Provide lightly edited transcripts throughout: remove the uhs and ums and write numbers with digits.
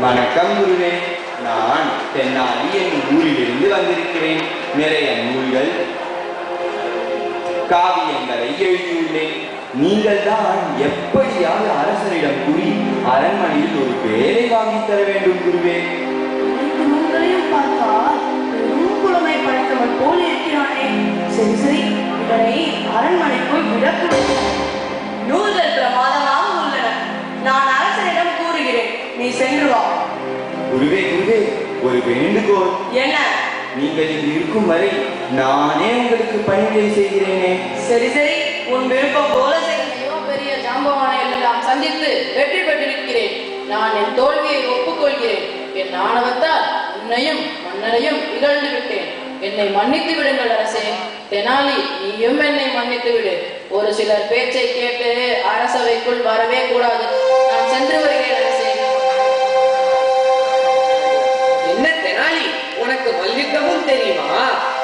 வணக்கம் குருவே. நான் தென்னாலி என்னும் ஊரிலிருந்து வந்திருக்கிறேன். நிறைய நூல்கள் காவியங்களை எழுதியுள்ளேன். நீங்கள் தான் எப்படியாவது அரசரிடம் கூறி அரண்மனையில் ஒரு வேலை வாங்கி தர வேண்டும் குருவே. நூல்களையும் பார்த்தால் புலமை படைத்தவன் போல் இருக்கிறானே. சரி சரி, இவனை அரண்மனைக்குள் விடக்கூடாது. நூல்கள் பிரமாதமாக உள்ளன. நான் அரசனிடம் கூறுகிறேன், நீ சென்று வா. குருவே குருவே, ஒரு வேண்டுகோள். என்ன? நீங்கள் இங்கு இருக்கும் வரை நானே உங்களுக்கு பணிவிடை செய்கிறேனே. சரி சரி, உன் விருப்பம் போல செய். பெரிய ஜாம்பவானை எல்லாம் சந்தித்து வெற்றி பெற்றிருக்கிறேன். நான் என் தோல்வியை ஒப்புக்கொள்கிறேன். என் ஆணவத்தால் உன்னையும் மன்னரையும் இகழ்ந்து விட்டேன். என்னை மன்னித்து விடுங்கள் அரசே. தெனாலி, நீயும் என்னை மன்னித்து விடு. ஒரு சிலர் பேச்சை கேட்டு அரசவைக்குள் வரவே கூடாது. நான் சென்று வருகிறேன் அரசே. என்ன தெனாலி, உனக்கு மல்யுத்தமும் தெரியுமா?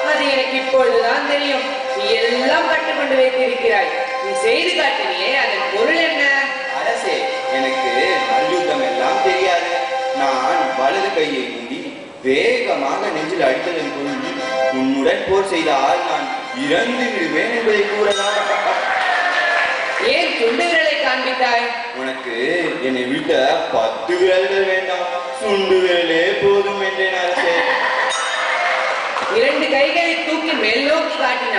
அது எனக்கு இப்பொழுதுதான் தெரியும். நீ எல்லாம் கற்றுக்கொண்டு வைத்திருக்கிறாய். நீ செய்து காட்டினியே, அதன் பொருள் என்ன? அரசே, எனக்கு மல்யுத்தம் எல்லாம் தெரியாது. நான் வலது கையை கூடி வேகமாக நெஞ்சில் அடித்ததன் பொருள் உன்னுடன் போர் செய்தால் நான் இறந்து விடுவேன் என்பதை கூறலாம். ஏன் சுண்டு விரலை காண்பித்தாய்? உனக்கு என்னை விட்ட 10 விரல்கள் வேண்டாம், சுண்டு விரலே போதும் என்றேன் அரசே. 2 கைகளை தூக்கி மேல் நோக்கி காட்டினாய்.